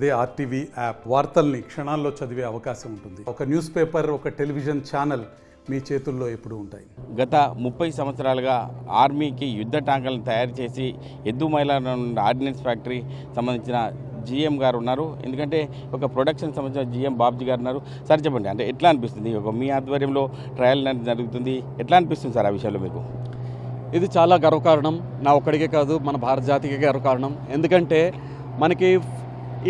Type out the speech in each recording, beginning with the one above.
అదే RTV app వార్తల్ని క్షణాల్లో చదివే అవకాశం ఉంటుంది. ఒక న్యూస్ పేపర్, ఒక టెలివిజన్ ఛానల్ మీ చేతుల్లో ఎప్పుడూ ఉంటాయి. గత 30 సంవత్సరాలుగా ఆర్మీకి యుద్ధ ట్యాంకులను తయారు చేసి ఎద్దు మైలారం ఆర్డినెన్స్ ఫ్యాక్టరీ సంబంధించిన జీఎం గారు ఉన్నారు. ఎందుకంటే ఒక ప్రొడక్షన్ సంబంధించిన జీఎం బాబ్జీ గారు ఉన్నారు. సార్ చెప్పండి, అంటే ఎట్లా అనిపిస్తుంది? ఒక మీ ఆధ్వర్యంలో ట్రయల్ జరుగుతుంది, ఎట్లా అనిపిస్తుంది సార్ ఆ విషయంలో మీకు? ఇది చాలా గర్వకారణం. నా ఒక్కడికే కాదు, మన భారత జాతికి గర్వకారణం. ఎందుకంటే మనకి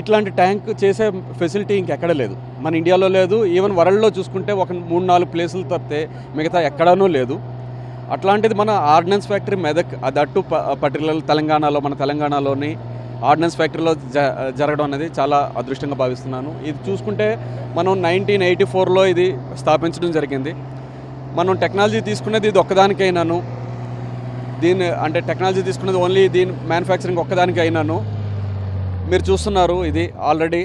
ఇట్లాంటి ట్యాంక్ చేసే ఫెసిలిటీ ఇంకెక్కడ లేదు, మన ఇండియాలో లేదు. ఈవెన్ వరల్డ్లో చూసుకుంటే ఒక 3-4 ప్లేసులు తప్పితే మిగతా ఎక్కడనూ లేదు. అట్లాంటిది మన ఆర్డినెన్స్ ఫ్యాక్టరీ మెదక్, అది అట్టు పర్టికులర్ తెలంగాణలో, మన తెలంగాణలోని ఆర్డినెన్స్ ఫ్యాక్టరీలో జరగడం అనేది చాలా అదృష్టంగా భావిస్తున్నాను. ఇది చూసుకుంటే మనం 1984లో ఇది స్థాపించడం జరిగింది. మనం టెక్నాలజీ తీసుకునేది ఇది ఒక్కదానికైనాను, అంటే టెక్నాలజీ తీసుకునేది ఓన్లీ దీని మ్యానుఫ్యాక్చరింగ్ ఒక్కదానికి అయినాను. మీరు చూస్తున్నారు, ఇది ఆల్రెడీ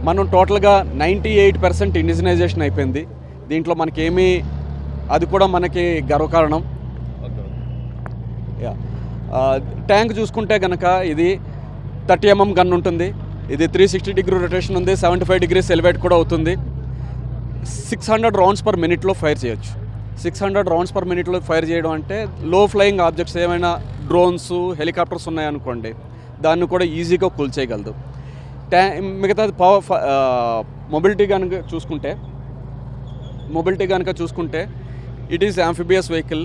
మనం టోటల్గా 98% ఇండిజినైజేషన్ అయిపోయింది. దీంట్లో మనకేమీ, అది కూడా మనకి గర్వకారణం. ట్యాంక్ చూసుకుంటే కనుక ఇది 30 mm గన్ ఉంటుంది. ఇది 360 degree రొటేషన్ ఉంది, 75 degrees ఎలివేట్ కూడా అవుతుంది. 600 rounds per minute ఫైర్ చేయొచ్చు. 600 rounds per minute ఫైర్ చేయడం అంటే లో ఫ్లయింగ్ ఆబ్జెక్ట్స్ ఏమైనా డ్రోన్స్, హెలికాప్టర్స్ ఉన్నాయనుకోండి, దాన్ని కూడా ఈజీగా కూల్చేయగలదు. మిగతాది మొబిలిటీ కనుక చూసుకుంటే it is amphibious vehicle.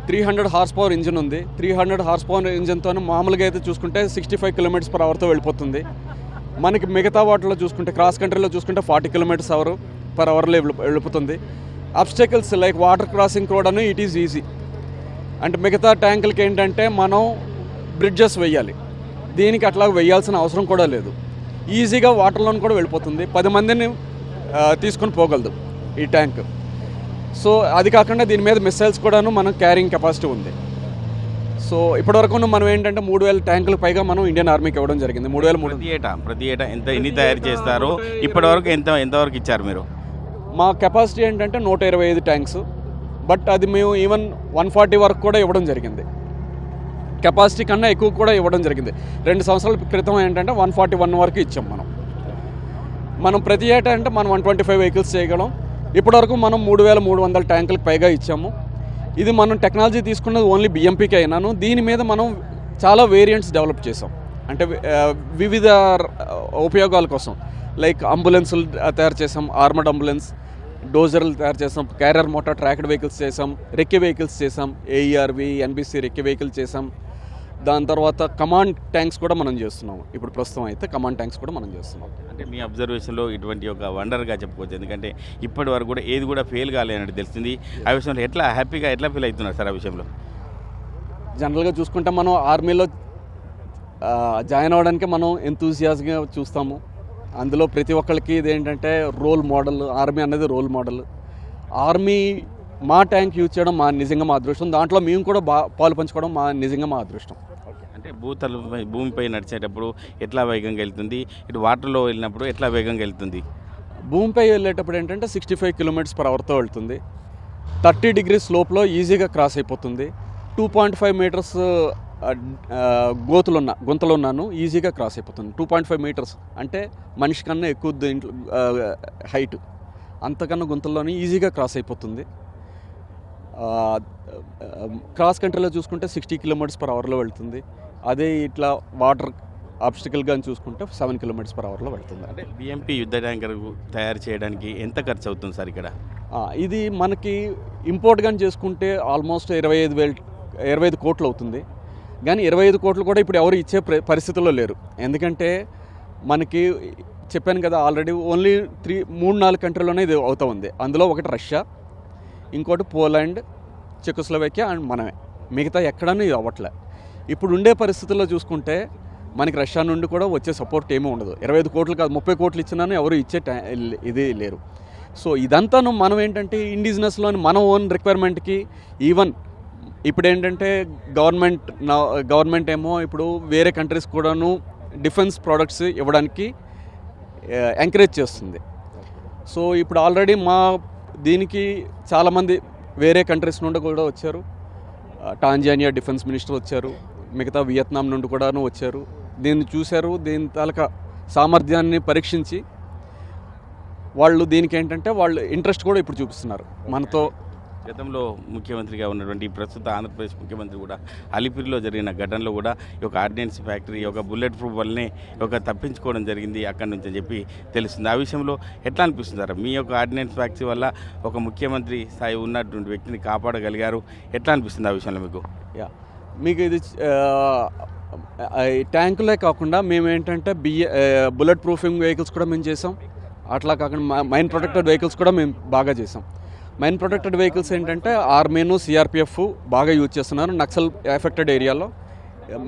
300 horsepower engine ఉంది. 300 horsepower ఇంజిన్తో మామూలుగా అయితే చూసుకుంటే 65 km/hతో వెళ్ళిపోతుంది. మనకి మిగతా వాటిలో చూసుకుంటే, క్రాస్ కంట్రీలో చూసుకుంటే 40 km/hలో వెళ్ళిపోతుంది. అబ్స్టెకల్స్ లైక్ వాటర్ క్రాసింగ్ కూడా ఇట్ ఈజ్ ఈజీ. అంటే మిగతా ట్యాంకులకి ఏంటంటే మనం బ్రిడ్జెస్ వేయాలి, దీనికి అట్లా వేయాల్సిన అవసరం కూడా లేదు. ఈజీగా వాటర్లో కూడా వెళ్ళిపోతుంది. 10 మందిని తీసుకొని పోగలదు ఈ ట్యాంక్. సో అది కాకుండా దీని మీద మిసైల్స్ కూడాను మనం క్యారింగ్ కెపాసిటీ ఉంది. సో ఇప్పటివరకు మనం ఏంటంటే 3000 ట్యాంకులు పైగా మనం ఇండియన్ ఆర్మీకి ఇవ్వడం జరిగింది. 3000 ప్రతి ఏటా ఎన్ని తయారు చేస్తారు? ఇప్పటివరకు ఎంతవరకు ఇచ్చారు మీరు? మా కెపాసిటీ ఏంటంటే 125 ట్యాంక్స్. బట్ అది మేము ఈవెన్ 140 వరకు కూడా ఇవ్వడం జరిగింది. కెపాసిటీ కన్నా ఎక్కువ కూడా ఇవ్వడం జరిగింది. 2 సంవత్సరాల క్రితం ఏంటంటే 141 వరకు ఇచ్చాం. మనం ప్రతి ఏటా అంటే మనం 125 వెహికల్స్ చేయగలం. ఇప్పటివరకు మనం 3300 ట్యాంకులకు పైగా ఇచ్చాము. ఇది మనం టెక్నాలజీ తీసుకున్నది ఓన్లీ బిఎంపీకి అయినాను. దీని మీద మనం చాలా వేరియంట్స్ డెవలప్ చేసాం. అంటే వివిధ ఉపయోగాల కోసం, లైక్ అంబులెన్సులు తయారు చేసాం, ఆర్మర్డ్ అంబులెన్స్, డోజర్లు తయారు చేసాం, క్యారియర్ మోటార్ ట్రాక్డ్ వెహికల్స్ చేసాం, రెక్కి వెహికల్స్ చేసాం, ఏఈఆర్వి, ఎన్బిసి రెక్కి వెహికల్ చేసాం. దాని తర్వాత కమాండ్ ట్యాంక్స్ కూడా మనం చేస్తున్నాం. ఇప్పుడు ప్రస్తుతం అయితే కమాండ్ ట్యాంక్స్ కూడా మనం చేస్తున్నాం. అంటే మీ అబ్జర్వేషన్లో ఇటువంటి ఒక వండర్గా చెప్పుకోవచ్చు. ఎందుకంటే ఇప్పటి వరకు కూడా ఏది కూడా ఫెయిల్ కాలేనట్టు తెలిసింది. ఆ విషయంలో ఎట్లా హ్యాపీగా ఎట్లా ఫీల్ అవుతున్నారు సార్ ఆ విషయంలో? జనరల్గా చూసుకుంటే మనం ఆర్మీలో జాయిన్ అవ్వడానికి మనం ఎంతూజియాస్గా చూస్తాము. అందులో ప్రతి ఒక్కరికి ఇది ఏంటంటే రోల్ మోడల్. ఆర్మీ అనేది రోల్ మోడల్. ఆర్మీ మా ట్యాంక్ యూజ్ చేయడం నిజంగా మా అదృష్టం. దాంట్లో మేము కూడా పాలు పంచుకోవడం నిజంగా మా అదృష్టం. అంటే భూమిపై నడిచేటప్పుడు ఎట్లా వేగంగా వెళ్తుంది, ఇటు వాటర్లో వెళ్ళినప్పుడు ఎట్లా వేగంగా వెళ్తుంది? భూమిపై వెళ్ళేటప్పుడు ఏంటంటే 65 km/hతో వెళ్తుంది. 30 degrees స్లోప్లో ఈజీగా క్రాస్ అయిపోతుంది. 2.5 meters గుంతలున్నాను, ఈజీగా క్రాస్ అయిపోతుంది. 2.5 meters అంటే మనిషి కన్నా ఎక్కువ దీంట్లో హైట్, అంతకన్నా గుంతల్లోనే ఈజీగా క్రాస్ అయిపోతుంది. క్రాస్ కంట్రీలో చూసుకుంటే 60 km/hలో వెళ్తుంది. అదే ఇట్లా వాటర్ ఆబ్స్టికల్గా చూసుకుంటే 7 km/hలో వెళ్తుంది. అంటే బిఎంపీ యుద్ధ ట్యాంకర్ తయారు చేయడానికి ఎంత ఖర్చు అవుతుంది సార్ ఇక్కడ? ఇది మనకి ఇంపోర్ట్ కానీ చేసుకుంటే ఆల్మోస్ట్ 25 కోట్లు అవుతుంది. కానీ 25 కోట్లు కూడా ఇప్పుడు ఎవరు ఇచ్చే పరిస్థితుల్లో లేరు. ఎందుకంటే మనకి చెప్పాను కదా ఆల్రెడీ, ఓన్లీ 3-4 కంట్రీలోనే ఇది అవుతూ ఉంది. అందులో ఒకటి రష్యా, ఇంకోటి పోలాండ్, చెకోస్లోవేకియా అండ్ మనమే. మిగతా ఎక్కడనూ ఇది అవ్వట్లే. ఇప్పుడు ఉండే పరిస్థితుల్లో చూసుకుంటే మనకి రష్యా నుండి కూడా వచ్చే సపోర్ట్ ఏమీ ఉండదు. 25 కోట్లు కాదు, 30 కోట్లు ఇచ్చినాను ఎవరు ఇచ్చే ఇది లేరు. సో ఇదంతాను మనం ఏంటంటే ఇండిజినస్లోని మన ఓన్ రిక్వైర్మెంట్కి, ఈవెన్ ఇప్పుడు ఏంటంటే గవర్నమెంట్ ఏమో ఇప్పుడు వేరే కంట్రీస్ కూడాను డిఫెన్స్ ప్రోడక్ట్స్ ఇవ్వడానికి ఎంకరేజ్ చేస్తుంది. సో ఇప్పుడు ఆల్రెడీ దీనికి చాలామంది వేరే కంట్రీస్ నుండి కూడా వచ్చారు. టాంజానియా డిఫెన్స్ మినిస్టర్ వచ్చారు, మిగతా వియత్నాం నుండి కూడాను వచ్చారు. దీన్ని చూశారు, దీని తాలూకా సామర్థ్యాన్ని పరీక్షించి వాళ్ళు దీనికి ఏంటంటే వాళ్ళు ఇంట్రెస్ట్ కూడా ఇప్పుడు చూపిస్తున్నారు మనతో. గతంలో ముఖ్యమంత్రిగా ఉన్నటువంటి ప్రస్తుత ఆంధ్రప్రదేశ్ ముఖ్యమంత్రి కూడా అలిపిరిలో జరిగిన ఘటనలో కూడా ఈ యొక్క ఆర్డినెన్స్ ఫ్యాక్టరీ ఒక బుల్లెట్ ప్రూఫ్ వల్లనే ఒక తప్పించుకోవడం జరిగింది అక్కడి నుంచి అని చెప్పి తెలుస్తుంది. ఆ విషయంలో ఎట్లా అనిపిస్తుంటారు? మీ యొక్క ఆర్డినెన్స్ ఫ్యాక్టరీ వల్ల ఒక ముఖ్యమంత్రి స్థాయి ఉన్నటువంటి వ్యక్తిని కాపాడగలిగారు, ఎట్లా అనిపిస్తుంది ఆ విషయంలో మీకు? యా, మీకు ఇది ట్యాంకులే కాకుండా మేము ఏంటంటే బుల్లెట్ ప్రూఫింగ్ వెహికల్స్ కూడా మేము చేసాం. అట్లా కాకుండా మైన్ ప్రొటెక్టెడ్ వెహికల్స్ కూడా మేము బాగా చేసాం. మైన్ ప్రొటెక్టెడ్ వెహికల్స్ ఏంటంటే ఆర్మీను సిఆర్పిఎఫ్ బాగా యూజ్ చేస్తున్నారు. నక్సల్ ఎఫెక్టెడ్ ఏరియాలో,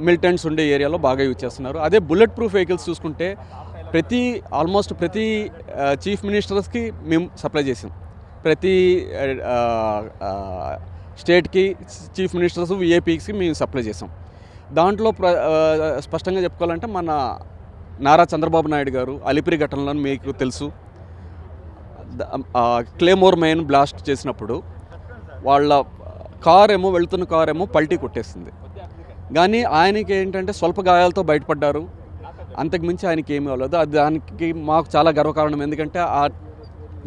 మిలిటెంట్స్ ఉండే ఏరియాలో బాగా యూజ్ చేస్తున్నారు. అదే బుల్లెట్ ప్రూఫ్ వెహికల్స్ చూసుకుంటే ఆల్మోస్ట్ ప్రతి చీఫ్ మినిస్టర్స్కి మేము సప్లై చేసాం. ప్రతి స్టేట్కి చీఫ్ మినిస్టర్స్ విఐపీకి మేము సప్లై చేసాం. దాంట్లో స్పష్టంగా చెప్పుకోవాలంటే మన నారా చంద్రబాబు నాయుడు గారు అలిపిరి ఘటనలో మీకు తెలుసు, క్లేమోర్ మైన్ బ్లాస్ట్ చేసినప్పుడు వాళ్ళ వెళ్తున్న కారేమో పల్టీ కొట్టేస్తుంది. కానీ ఆయనకి ఏంటంటే స్వల్ప గాయాలతో బయటపడ్డారు. అంతకుమించి ఆయనకి ఏమీ అవ్వలేదు. అది దానికి మాకు చాలా గర్వకారణం. ఎందుకంటే ఆ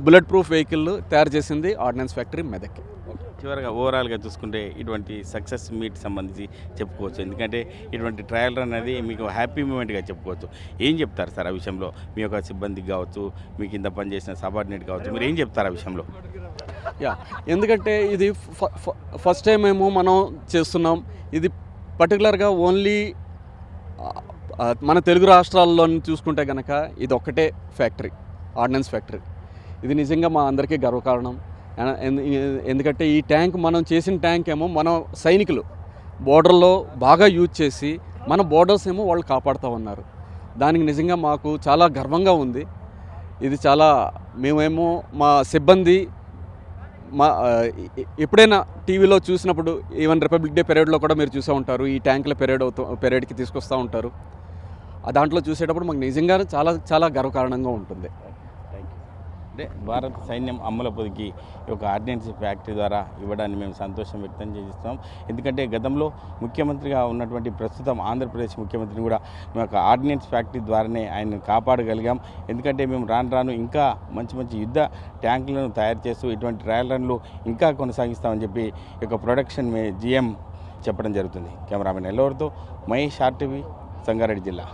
బుల్లెట్ ప్రూఫ్ వెహికల్ తయారు చేసింది ఆర్డినెన్స్ ఫ్యాక్టరీ మెదక్. చివరిగా ఓవరాల్గా చూసుకుంటే ఇటువంటి సక్సెస్ మీట్ సంబంధించి చెప్పుకోవచ్చు. ఎందుకంటే ఇటువంటి ట్రయల్ రన్ అనేది మీకు హ్యాపీ మూమెంట్గా చెప్పుకోవచ్చు. ఏం చెప్తారు సార్ ఆ విషయంలో? మీ యొక్క సిబ్బందికి కావచ్చు, మీ కింద పనిచేసిన సబార్డినేట్ కావచ్చు, మీరు ఏం చెప్తారు ఆ విషయంలో? యా, ఎందుకంటే ఇది ఫస్ట్ టైం ఏమో మనం చేస్తున్నాం. ఇది పర్టికులర్గా ఓన్లీ మన తెలుగు రాష్ట్రాల్లో చూసుకుంటే కనుక ఇది ఒక్కటే ఫ్యాక్టరీ, ఆర్డినెన్స్ ఫ్యాక్టరీ. ఇది నిజంగా మా అందరికీ గర్వకారణం. ఎందుకంటే ఈ ట్యాంక్, మనం చేసిన ట్యాంక్ ఏమో మన సైనికులు బోర్డర్లో బాగా యూజ్ చేసి మన బోర్డర్స్ ఏమో వాళ్ళు కాపాడుతూ ఉన్నారు. దానికి నిజంగా మాకు చాలా గర్వంగా ఉంది. ఇది చాలా మేమేమో మా సిబ్బంది ఎప్పుడైనా టీవీలో చూసినప్పుడు, ఈవెన్ రిపబ్లిక్ డే పెరేడ్లో కూడా మీరు చూసే ఉంటారు, ఈ ట్యాంకుల పెరేడ్కి తీసుకొస్తూ ఉంటారు. దాంట్లో చూసేటప్పుడు మాకు నిజంగా చాలా చాలా గర్వకారణంగా ఉంటుంది. అంటే భారత సైన్యం అమ్ముల పొదికి ఈ యొక్క ఆర్డినెన్స్ ఫ్యాక్టరీ ద్వారా ఇవ్వడాన్ని మేము సంతోషం వ్యక్తం చేస్తున్నాం. ఎందుకంటే గతంలో ముఖ్యమంత్రిగా ఉన్నటువంటి ప్రస్తుతం ఆంధ్రప్రదేశ్ ముఖ్యమంత్రిని కూడా మేము యొక్క ఆర్డినెన్స్ ఫ్యాక్టరీ ద్వారానే ఆయన కాపాడగలిగాం. ఎందుకంటే మేము రాను ఇంకా మంచి యుద్ధ ట్యాంకులను తయారు చేస్తూ ఇటువంటి ట్రయల్ రన్లు ఇంకా కొనసాగిస్తామని చెప్పి ఈ యొక్క ప్రొడక్షన్ జిఎం చెప్పడం జరుగుతుంది. కెమెరామెన్ ఎల్లవరితో మహేష్, ఆర్టీవీ, సంగారెడ్డి జిల్లా.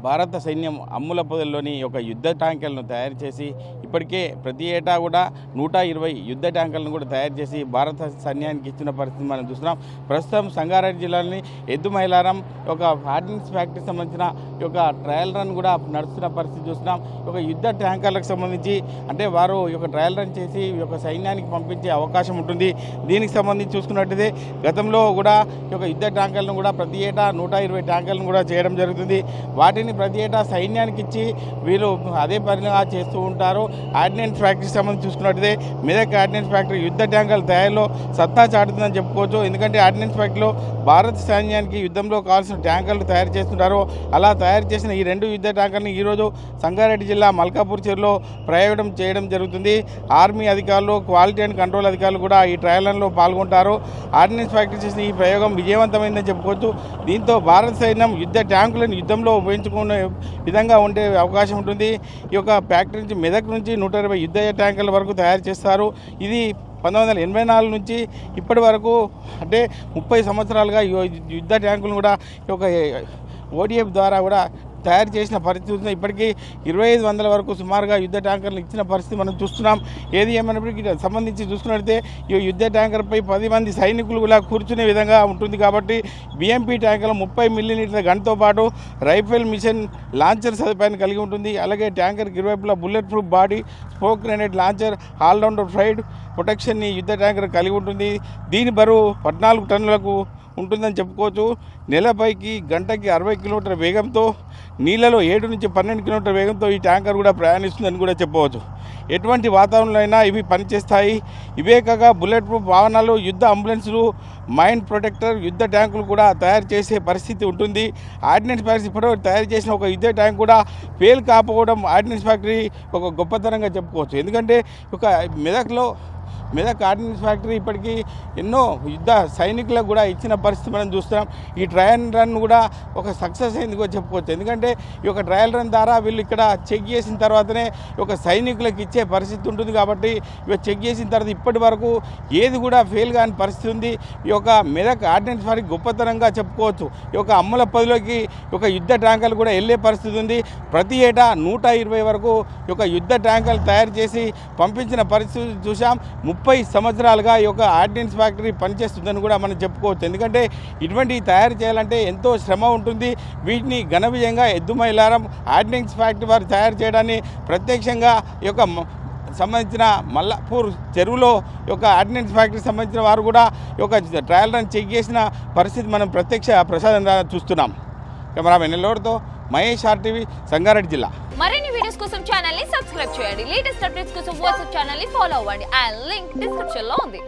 భారత సైన్యం అమ్ముల పొదల్లోని ఒక యుద్ధ ట్యాంకర్లను తయారు చేసి ఇప్పటికే ప్రతి ఏటా కూడా 120 యుద్ధ ట్యాంకర్లను కూడా తయారు చేసి భారత సైన్యానికి ఇచ్చిన పరిస్థితి మనం చూస్తున్నాం. ప్రస్తుతం సంగారెడ్డి జిల్లాలోని ఎద్దుమైలారం ఒక ఆర్డినెన్స్ ఫ్యాక్టరీకి సంబంధించిన ఈ యొక్క ట్రయల్ రన్ కూడా నడుస్తున్న పరిస్థితి చూస్తున్నాం. ఒక యుద్ధ ట్యాంకర్లకు సంబంధించి అంటే వారు ఈ యొక్క ట్రయల్ రన్ చేసి ఈ యొక్క సైన్యానికి పంపించే అవకాశం ఉంటుంది. దీనికి సంబంధించి చూసుకున్నట్టయితే గతంలో కూడా ఈ యొక్క యుద్ధ ట్యాంకర్లను కూడా ప్రతి ఏటా 120 ట్యాంకర్లను కూడా చేయడం జరుగుతుంది. వాటిని ప్రతి ఏటా సైన్యానికి ఇచ్చి వీళ్ళు అదే పనిగా చేస్తూ ఉంటారు. ఆర్డినెన్స్ ఫ్యాక్టరీకి సంబంధించి చూసుకున్నట్టయితే మెదక్ ఆర్డినెన్స్ ఫ్యాక్టరీ యుద్ధ ట్యాంకర్ల తయారీలో సత్తా చాటుతుందని చెప్పుకోవచ్చు. ఎందుకంటే ఆర్డినెన్స్ ఫ్యాక్టరీలో భారత సైన్యానికి యుద్ధంలో కావాల్సిన ట్యాంకర్లు తయారు చేస్తుంటారు. అలా తయారు చేసిన ఈ 2 యుద్ధ ట్యాంకర్ని ఈరోజు సంగారెడ్డి జిల్లా మల్కాపూర్ చెరువులో ప్రయోగం చేయడం జరుగుతుంది. ఆర్మీ అధికారులు, క్వాలిటీ అండ్ కంట్రోల్ అధికారులు కూడా ఈ ట్రయల్ రన్లో పాల్గొంటారు. ఆర్డినెన్స్ ఫ్యాక్టరీ చేసిన ఈ ప్రయోగం విజయవంతమైందని చెప్పుకోవచ్చు. దీంతో భారత సైన్యం యుద్ధ ట్యాంకులను యుద్ధంలో ఉపయోగించుకునే విధంగా ఉండే అవకాశం ఉంటుంది. ఈ యొక్క ఫ్యాక్టరీ నుంచి మెదక్ నుంచి 120 యుద్ధ ట్యాంకర్ల వరకు తయారు చేస్తారు. ఇది 1984 నుంచి ఇప్పటి వరకు అంటే 30 సంవత్సరాలుగా యుద్ధ ట్యాంకులను కూడా ఈ యొక్క ఓడిఎఫ్ ద్వారా కూడా తయారు చేసిన పరిస్థితి ఉంది. ఇప్పటికీ 2500 వరకు సుమారుగా యుద్ధ ట్యాంకర్లు ఇచ్చిన పరిస్థితి మనం చూస్తున్నాం. ఏది ఏమైనప్పటికీ సంబంధించి చూసుకున్నట్లయితే ఈ యుద్ధ ట్యాంకర్పై 10 మంది సైనికులు కూడా కూర్చునే విధంగా ఉంటుంది. కాబట్టి బిఎంపీ ట్యాంకర్లు 30 మిల్లీలీటర్ల గన్తో పాటు రైఫిల్ మిషన్ లాంచర్ సదుపాయాన్ని కలిగి ఉంటుంది. అలాగే ట్యాంకర్కి ఇరువైపులా bullet proof body, smoke grenade launcher, all rounder ఫైడ్ ప్రొటెక్షన్ని యుద్ధ ట్యాంకర్ కలిగి ఉంటుంది. దీని బరువు 14 టన్నులకు ఉంటుందని చెప్పుకోవచ్చు. నెలపైకి గంటకి 60 కిలోమీటర్ల వేగంతో, నీళ్ళలో 7 నుంచి 12 కిలోమీటర్ల వేగంతో ఈ ట్యాంకర్ కూడా ప్రయాణిస్తుందని కూడా చెప్పవచ్చు. ఎటువంటి వాతావరణంలో అయినా ఇవి పనిచేస్తాయి. ఇవే కాక బుల్లెట్ ప్రూఫ్ వాహనాలు, యుద్ధ అంబులెన్సులు, మైన్ ప్రొటెక్టర్, యుద్ధ ట్యాంకులు కూడా తయారు చేసే పరిస్థితి ఉంటుంది. ఆర్డినెన్స్ ఫ్యాక్టరీ ఇప్పటివరకు తయారు చేసిన ఒక యుద్ధ ట్యాంక్ కూడా ఫెయిల్ కాకపోవడం ఆర్డినెన్స్ ఫ్యాక్టరీ ఒక గొప్పతనంగా చెప్పుకోవచ్చు. ఎందుకంటే ఒక మెదక్లో మెదక్ ఆర్డినెన్స్ ఫ్యాక్టరీ ఇప్పటికీ ఎన్నో యుద్ధ సైనికులకు కూడా ఇచ్చిన పరిస్థితి మనం చూస్తున్నాం. ఈ ట్రయల్ రన్ కూడా ఒక సక్సెస్ అయింది కూడా చెప్పుకోవచ్చు. ఎందుకంటే ఈ యొక్క ట్రయల్ రన్ ద్వారా వీళ్ళు ఇక్కడ చెక్ చేసిన తర్వాతనే ఒక సైనికులకు ఇచ్చే పరిస్థితి ఉంటుంది. కాబట్టి ఇవి చెక్ చేసిన తర్వాత ఇప్పటి వరకు ఏది కూడా ఫెయిల్ కాని పరిస్థితి ఉంది. ఈ యొక్క మెదక్ ఆర్డినెన్స్ ఫ్యాక్టరీ గొప్పతనంగా చెప్పుకోవచ్చు. ఈ యొక్క అమ్మల పదిలోకి ఒక యుద్ధ ట్యాంకర్లు కూడా వెళ్ళే పరిస్థితి ఉంది. ప్రతి ఏటా 120 వరకు ఈ యొక్క యుద్ధ ట్యాంకర్లు తయారు చేసి పంపించిన పరిస్థితి చూసాం. 30 సంవత్సరాలుగా ఈ యొక్క ఆర్డినెన్స్ ఫ్యాక్టరీ పనిచేస్తుందని కూడా మనం చెప్పుకోవచ్చు. ఎందుకంటే ఇటువంటి తయారు చేయాలంటే ఎంతో శ్రమ ఉంటుంది. వీటిని ఘన విజయంగా ఎద్దుమైలారం ఆర్డినెన్స్ ఫ్యాక్టరీ వారు తయారు చేయడాన్ని ప్రత్యక్షంగా ఈ యొక్క సంబంధించిన మల్లాపూర్ చెరువులో ఈ యొక్క ఆర్డినెన్స్ ఫ్యాక్టరీకి సంబంధించిన వారు కూడా ఈ యొక్క ట్రయల్ రన్ చెక్ చేసిన పరిస్థితి మనం ప్రత్యక్ష ప్రసాదంగా చూస్తున్నాం. కెమెరామెన్ ఎల్లోడ్తో మహేష్ ఆర్టీవీ సంగారెడ్డి జిల్లా. మరిన్ని వీడియోస్ కోసం ఛానల్ ని సబ్స్క్రైబ్ చేయండి. లేటెస్ట్ అప్డేట్స్ కోసం వాట్సాప్ ఛానల్ ని ఫాలో అవ్వండి. ఆ లింక్ డిస్క్రిప్షన్ లో ఉంది.